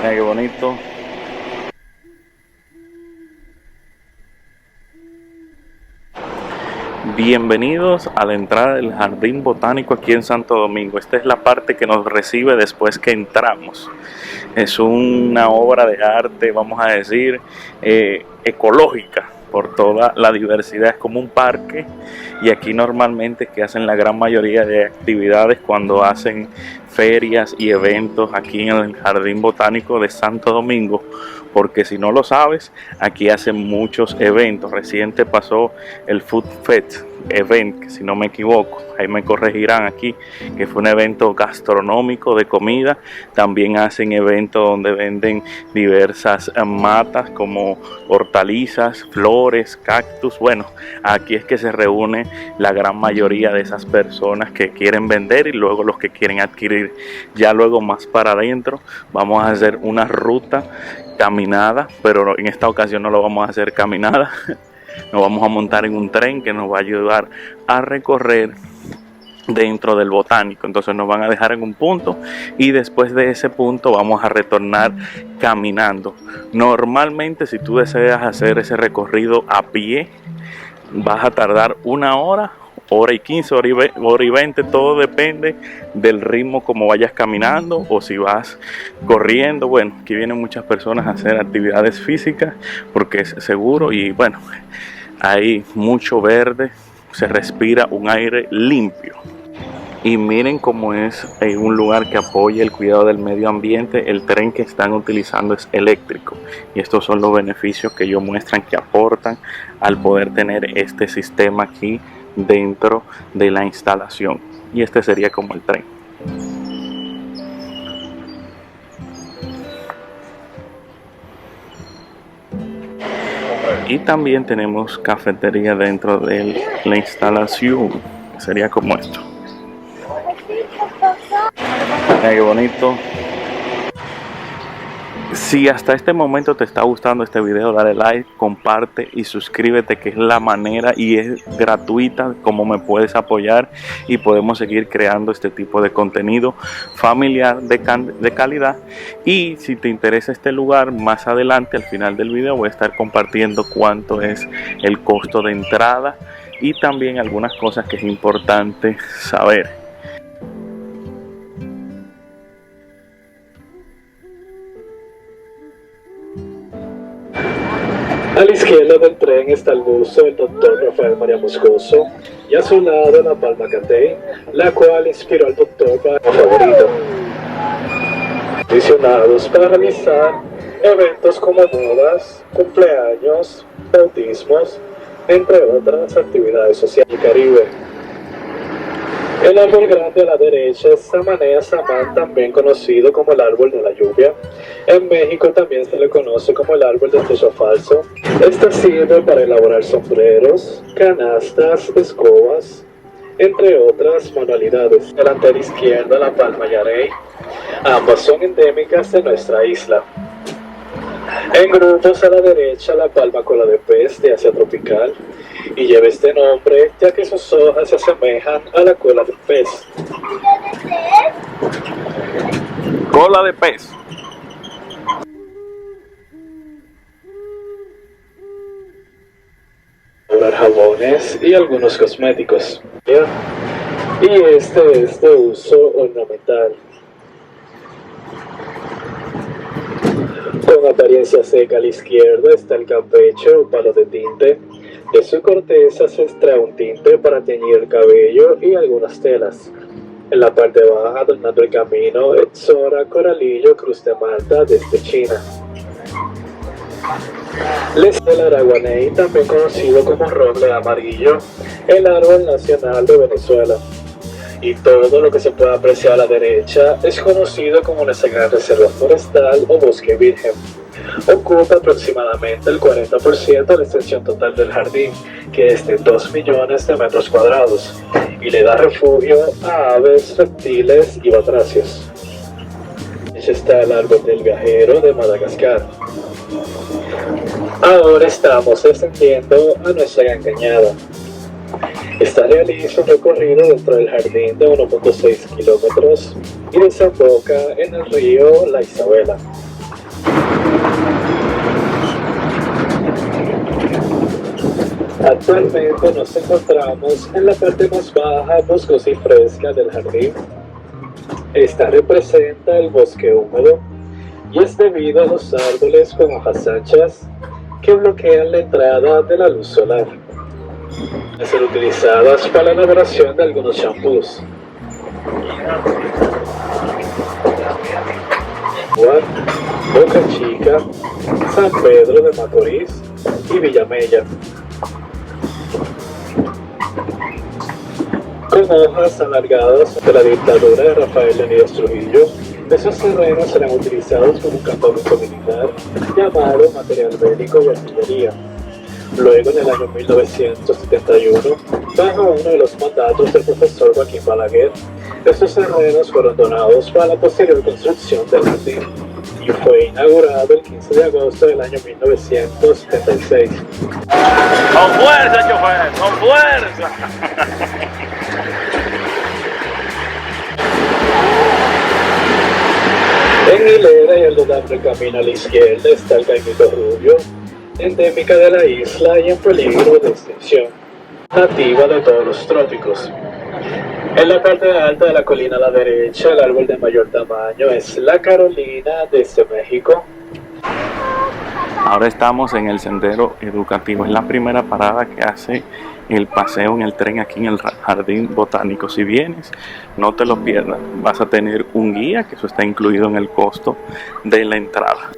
Mira qué bonito. Bienvenidos a la entrada del Jardín Botánico aquí en Santo Domingo. Esta es la parte que nos recibe después que entramos. Es una obra de arte, vamos a decir, ecológica por toda la diversidad. Es como un parque, y aquí normalmente que hacen la gran mayoría de actividades cuando hacen ferias y eventos aquí en el Jardín Botánico de Santo Domingo, porque si no lo sabes, aquí hacen muchos eventos. Reciente pasó el Food Fest Event, que si no me equivoco, ahí me corregirán aquí, que fue un evento gastronómico de comida. También hacen eventos donde venden diversas matas como hortalizas, flores, cactus. Bueno, aquí es que se reúne la gran mayoría de esas personas que quieren vender y luego los que quieren adquirir. Ya luego más para adentro vamos a hacer una ruta caminada, pero en esta ocasión no lo vamos a hacer caminada. Nos vamos a montar en un tren que nos va a ayudar a recorrer dentro del botánico. Entonces nos van a dejar en un punto y después de ese punto vamos a retornar caminando. Normalmente, si tú deseas hacer ese recorrido a pie, vas a tardar 1 hora, hora y 15, hora y 20, todo depende del ritmo como vayas caminando o si vas corriendo. Bueno, aquí vienen muchas personas a hacer actividades físicas porque es seguro y bueno, hay mucho verde, se respira un aire limpio. Y miren cómo es un lugar que apoya el cuidado del medio ambiente. El tren que están utilizando es eléctrico y estos son los beneficios que ellos muestran que aportan al poder tener este sistema aquí dentro de la instalación. Y este sería como el tren. Y también tenemos cafetería dentro de la instalación, que sería como esto. Mira qué bonito. Si hasta este momento te está gustando este video, dale like, comparte y suscríbete, que es la manera y es gratuita como me puedes apoyar y podemos seguir creando este tipo de contenido familiar de calidad. Y si te interesa este lugar, más adelante al final del video voy a estar compartiendo cuánto es el costo de entrada y también algunas cosas que es importante saber. A la izquierda del tren está el busto del Dr. Rafael María Moscoso y a su lado la Palma Catey, la cual inspiró al Dr. para su favorito. Adicionados para realizar eventos como bodas, cumpleaños, bautismos, entre otras actividades sociales del Caribe. El árbol grande a la derecha es Samanea samán, también conocido como el árbol de la lluvia. En México también se le conoce como el árbol del techo falso. Este sirve para elaborar sombreros, canastas, escobas, entre otras manualidades. Delante a la izquierda la palma yarey. Ambas son endémicas de nuestra isla. En grupos a la derecha la palma cola de pez de Asia tropical, y lleva este nombre ya que sus hojas se asemejan a la cola del pez. Cola de pez. Jabones y algunos cosméticos. Y este es de uso ornamental. Con apariencia seca a la izquierda está el campeche o palo de tinte. De su corteza se extrae un tinte para teñir el cabello y algunas telas. En la parte baja, adornando el camino, Exora coralillo cruz de Malta desde China. El araguaney, también conocido como roble amarillo, el árbol nacional de Venezuela. Y todo lo que se puede apreciar a la derecha es conocido como nuestra gran reserva forestal o bosque virgen. Ocupa aproximadamente el 40% de la extensión total del jardín, que es de 2 millones de metros cuadrados, y le da refugio a aves, reptiles y batracios. Está el árbol del viajero de Madagascar. Ahora estamos descendiendo a nuestra gran cañada. Esta realiza un recorrido dentro del jardín de 1.6 kilómetros y desemboca en el río La Isabela. Actualmente nos encontramos en la parte más baja, boscosa y fresca del jardín. Esta representa el bosque húmedo y es debido a los árboles con hojas anchas que bloquean la entrada de la luz solar. Pueden ser utilizadas para la elaboración de algunos shampoos. Boca Chica, San Pedro de Macorís y Villamella. Con hojas alargadas de la dictadura de Rafael Leónidas Trujillo, esos terrenos eran utilizados como un campamento militar llamado material bélico y artillería. Luego, en el año 1971, bajo uno de los mandatos del profesor Joaquín Balaguer, estos terrenos fueron donados para la posterior construcción del jardín y fue inaugurado el 15 de agosto del año 1976. ¡Con fuerza, chofer! ¡Con fuerza! En hilera y al doblar el camino a la izquierda está el caimito rubio, endémica de la isla y en peligro de extinción, nativa de todos los trópicos. En la parte alta de la colina a la derecha, el árbol de mayor tamaño es la Carolina desde México. Ahora estamos en el sendero educativo, es la primera parada que hace el paseo en el tren aquí en el Jardín Botánico. Si vienes, no te lo pierdas, vas a tener un guía, que eso está incluido en el costo de la entrada.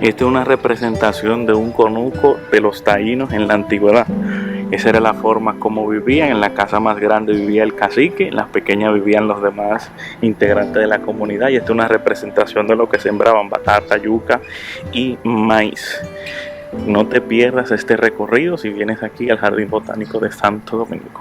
Esta es una representación de un conuco de los taínos en la antigüedad. Esa era la forma como vivían. En la casa más grande vivía el cacique, en las pequeñas vivían los demás integrantes de la comunidad. Y esta es una representación de lo que sembraban: batata, yuca y maíz. No te pierdas este recorrido si vienes aquí al Jardín Botánico de Santo Domingo.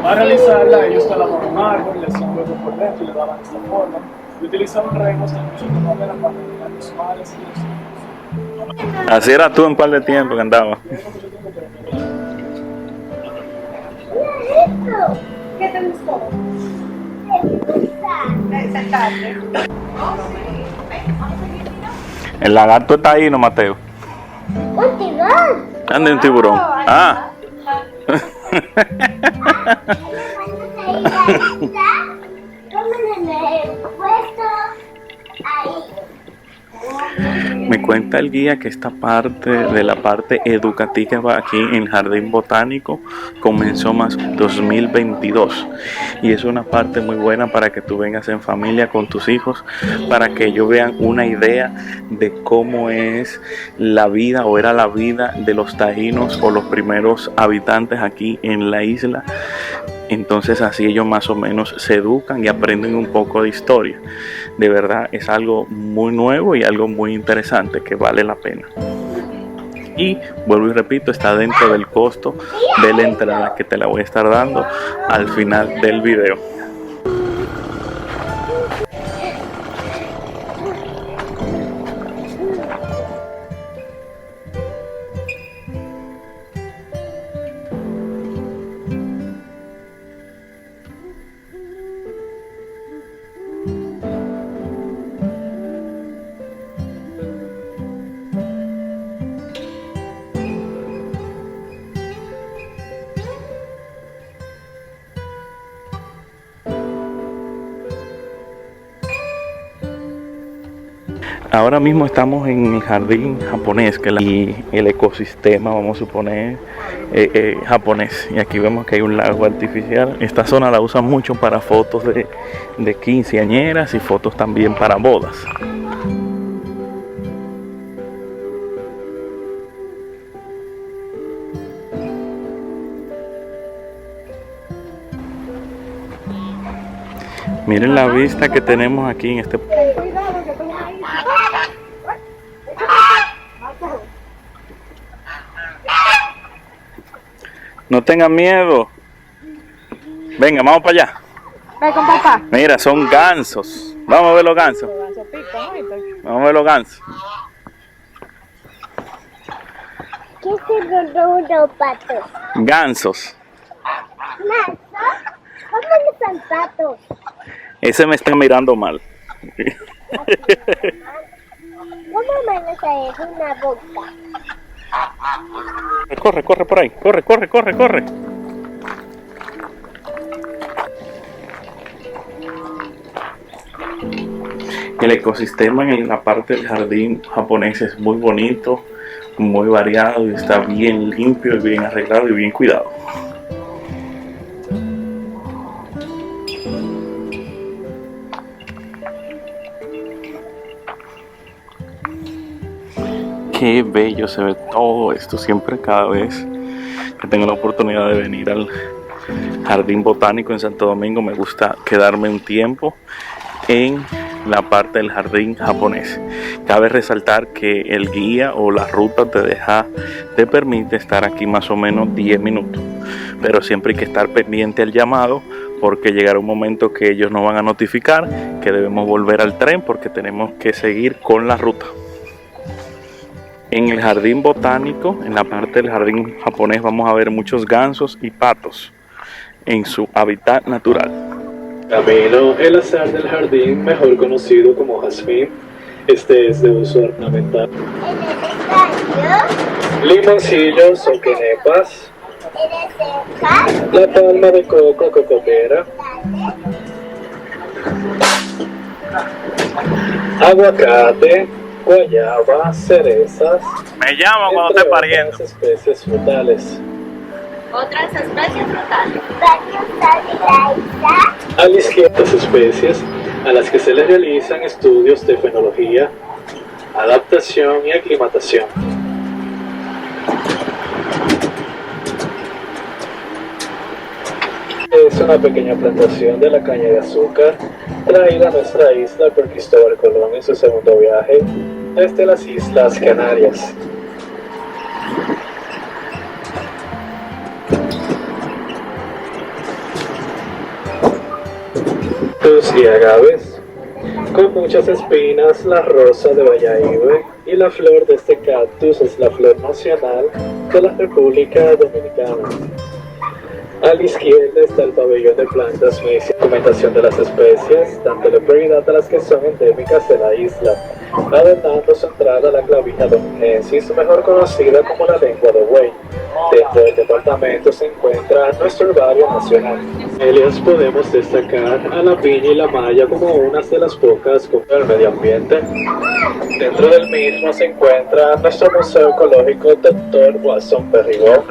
Para realizarla, ellos talaban un árbol, le hacían hueco por dentro y le daban esta forma. Y utilizaban remos que incluso no eran para eliminar los males y los hijos. Así era tú en par de tiempo que andabas. ¿Qué te gustó? Sentarte. El lagarto está ahí, ¿no, Mateo? Un tiburón. Anda un tiburón. Ah. Me cuenta el guía que esta parte de la parte educativa aquí en Jardín Botánico comenzó más 2022 y es una parte muy buena para que tú vengas en familia con tus hijos, para que ellos vean una idea de cómo es la vida o era la vida de los taínos o los primeros habitantes aquí en la isla. Entonces así ellos más o menos se educan y aprenden un poco de historia. De verdad es algo muy nuevo y algo muy interesante que vale la pena. Y vuelvo y repito, está dentro del costo de la entrada, que te la voy a estar dando al final del video. Ahora mismo estamos en el jardín japonés, y el ecosistema, vamos a suponer, japonés. Y aquí vemos que hay un lago artificial. Esta zona la usan mucho para fotos de quinceañeras y fotos también para bodas. Miren la vista que tenemos aquí en este... No tengan miedo. Venga, vamos para allá. Ve con papá. Mira, son gansos. Vamos a ver los gansos. Vamos a ver los gansos. ¿Qué son los patos? Gansos. ¿Gansos? ¿Cómo no son patos? Ese me está mirando mal. ¿Cómo menos es una boca? Corre, corre por ahí. Corre, corre, corre, corre. El ecosistema en la parte del jardín japonés es muy bonito, muy variado y está bien limpio, y bien arreglado y bien cuidado. Qué bello se ve todo esto. Siempre, cada vez que tengo la oportunidad de venir al Jardín Botánico en Santo Domingo, me gusta quedarme un tiempo en la parte del jardín japonés. Cabe resaltar que el guía o la ruta te permite estar aquí más o menos 10 minutos, pero siempre hay que estar pendiente al llamado, porque llegará un momento que ellos nos van a notificar que debemos volver al tren porque tenemos que seguir con la ruta. En el jardín botánico, en la parte del jardín japonés, vamos a ver muchos gansos y patos en su hábitat natural. Camino, el azar del jardín, mejor conocido como jazmín. Este es de uso ornamental. Limoncillos o quenepas. La palma de coco, cocotera. Aguacate, guayaba, cerezas. Me llama cuando esté pariendo. Otras especies frutales. Otras especies frutales. A la izquierda, las especies a las que se les realizan estudios de fenología, adaptación y aclimatación. Es una pequeña plantación de la caña de azúcar traída a nuestra isla por Cristóbal Colón en su segundo viaje desde las Islas Canarias. Y agaves, con muchas espinas, la rosa de Valladolid, y la flor de este cactus es la flor nacional de la República Dominicana. A la izquierda está el pabellón de plantas medicinales, documentación de las especies, dándole prioridad a las que son endémicas de la isla, adornando su entrada la clavija dominensis, mejor conocida como la lengua de buey. Dentro del departamento se encuentra nuestro herbario nacional. En ellas podemos destacar a la piña y la malla como unas de las pocas con el medio ambiente. Dentro del mismo se encuentra nuestro Museo Ecológico Dr. Watson Perrigó,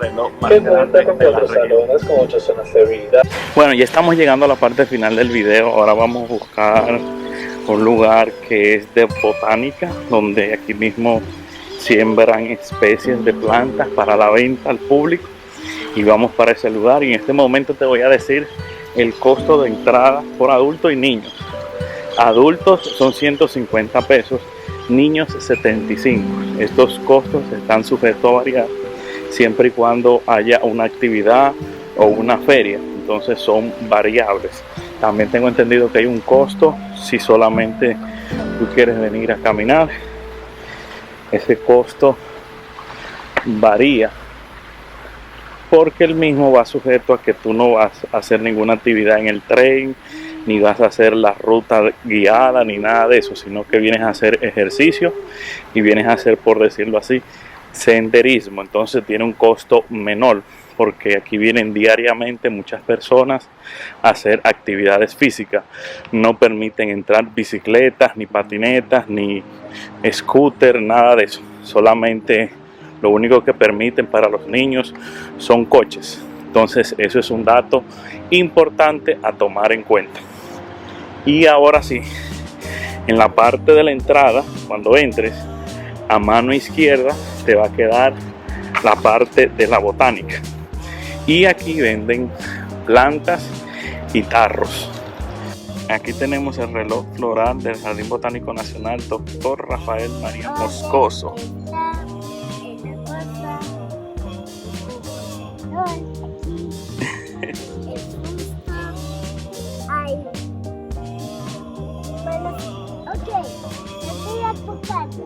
que cuenta con 4 salones con 8 zonas de vida. Bueno, ya estamos llegando a la parte final del video. Ahora vamos a buscar un lugar que es de botánica, donde aquí mismo siembran especies de plantas para la venta al público, y vamos para ese lugar. Y en este momento te voy a decir el costo de entrada por adultos y niños. Adultos son 150 pesos, niños 75. Estos costos están sujetos a variar siempre y cuando haya una actividad o una feria, entonces son variables. También tengo entendido que hay un costo si solamente tú quieres venir a caminar. Ese costo varía porque el mismo va sujeto a que tú no vas a hacer ninguna actividad en el tren, ni vas a hacer la ruta guiada, ni nada de eso, sino que vienes a hacer ejercicio y vienes a hacer, por decirlo así, senderismo. Entonces tiene un costo menor, porque aquí vienen diariamente muchas personas a hacer actividades físicas. No permiten entrar bicicletas, ni patinetas, ni scooter, nada de eso. Solamente lo único que permiten para los niños son coches. Entonces eso es un dato importante a tomar en cuenta. Y ahora sí, en la parte de la entrada, cuando entres, a mano izquierda te va a quedar la parte de la botánica. Y aquí venden plantas y tarros. Aquí tenemos el reloj floral del Jardín Botánico Nacional Dr. Rafael María Moscoso. ahí. Bueno, ok, estoy a tu casa.